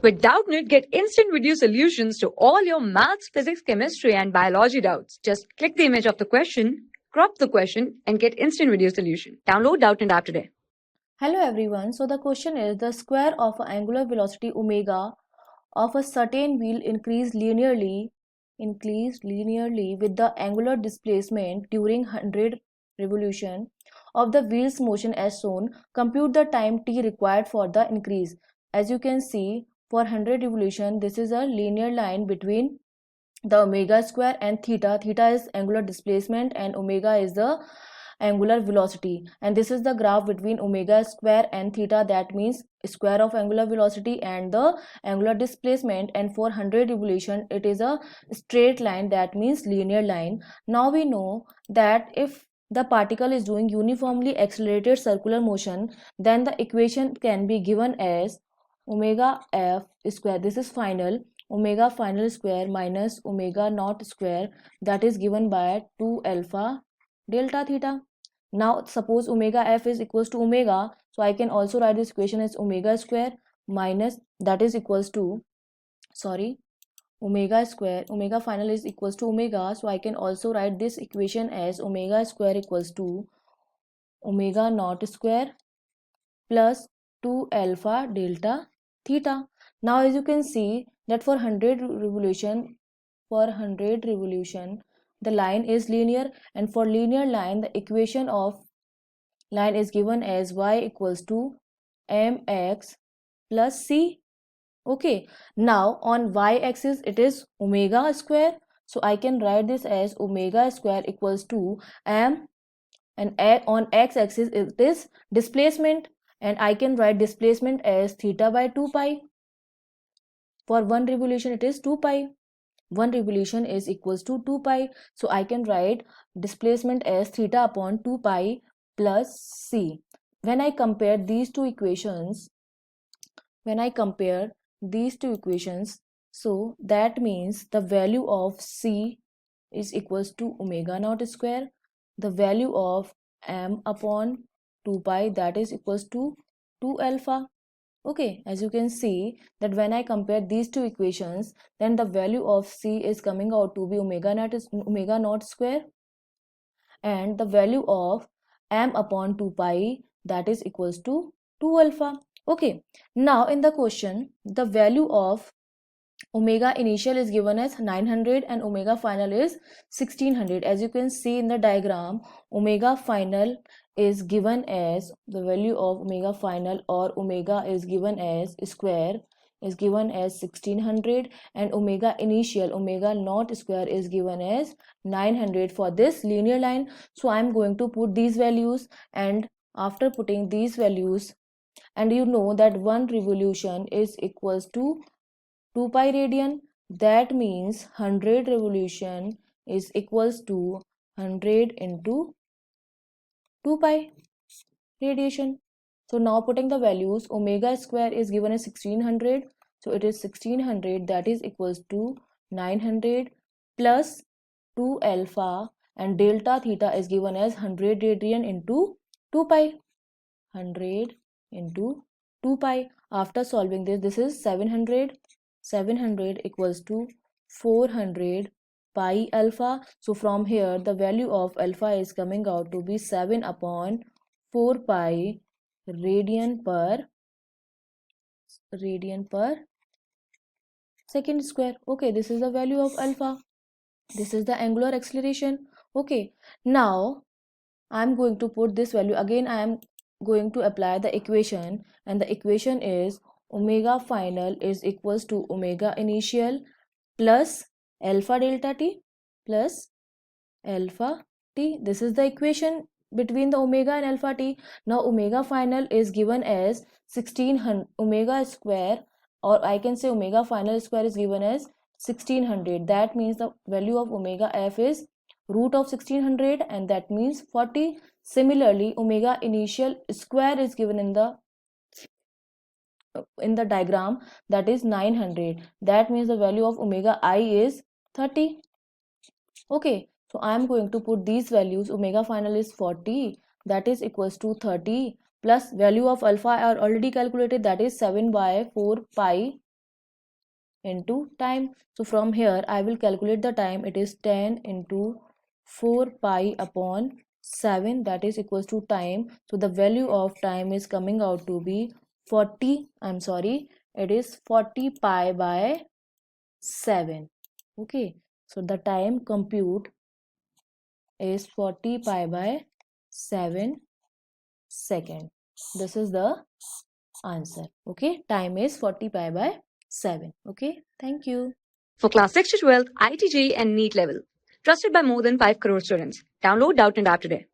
With Doubtnut, get instant video solutions to all your maths, physics, chemistry, and biology doubts. Just click the image of the question, crop the question, and get instant video solution. Download Doubtnut app today. Hello everyone. So the question is the square of an angular velocity omega of a certain wheel increased linearly with the angular displacement during 100 revolution of the wheel's motion as shown. Compute the time t required for the increase. As you can see, for 100 revolution, this is a linear line between the omega square and theta. Theta is angular displacement and omega is the angular velocity, and this is the graph between omega square and theta, that means square of angular velocity and the angular displacement, and for 100 revolution it is a straight line, that means linear line. Now we know that if the particle is doing uniformly accelerated circular motion, then the equation can be given as omega f square, this is final, omega final square minus omega naught square, that is given by 2 alpha delta theta. Now suppose omega f is equals to omega, so I can also write this equation as omega square minus, that is equals to, omega square, omega final is equals to omega, so I can also write this equation as omega square equals to omega naught square plus 2 alpha delta theta. Now as you can see that for 100 revolution, the line is linear, and for linear line the equation of line is given as y equals to mx plus c. Okay, now on y-axis it is omega square, so I can write this as omega square equals to m, and on x-axis it is displacement, and I can write displacement as theta by 2 pi. For one revolution it is 2 pi. One revolution is equals to 2 pi, so I can write displacement as theta upon 2 pi plus c. When I compare these two equations, so that means the value of c is equals to omega naught square, the value of m upon 2 pi, that is equals to 2 alpha. Okay, as you can see that when I compare these two equations, then the value of c is coming out to be omega naught square, and the value of m upon 2 pi, that is equals to 2 alpha. Okay, now in the question the value of omega initial is given as 900 and omega final is 1600. As you can see in the diagram, omega final is given as the value of omega final, or omega is given as square, is given as 1600, and omega initial, omega naught square, is given as 900 for this linear line. So I am going to put these values, and after putting these values, and you know that one revolution is equals to 2 pi radian, that means 100 revolution is equals to 100 into 2 pi radiation. So now putting the values, omega square is given as 1600, so it is 1600, that is equals to 900 plus 2 alpha, and delta theta is given as 100 radian into 2 pi, 100 into 2 pi. After solving this is 700 equals to 400 pi alpha. So from here the value of alpha is coming out to be 7 upon 4 pi radian per second square. Okay, this is the value of alpha, this is the angular acceleration. Okay, now I'm going to put this value again. I am going to apply the equation, and the equation is omega final is equals to omega initial plus alpha delta t plus alpha t. This is the equation between the omega and alpha t. Now omega final is given as 1600 omega square, or I can say omega final square is given as 1600. That means the value of omega f is root of 1600, and that means 40. Similarly, omega initial square is given in the diagram, that is 900. That means the value of omega I is 30. Okay, so I am going to put these values. Omega final is 40, that is equals to 30, plus value of alpha are already calculated, that is 7 by 4 pi into time. So from here I will calculate the time. It is 10 into 4 pi upon 7, that is equals to time. So the value of time is coming out to be 40, I'm sorry, it is 40 pi by 7. Okay, so the time compute is 40 pi by 7 second. This is the answer. Okay, time is 40 pi by 7. Okay, thank you. For class 6 to 12, IIT JEE and NEET level. Trusted by more than 5 crore students. Download Doubtnut app today.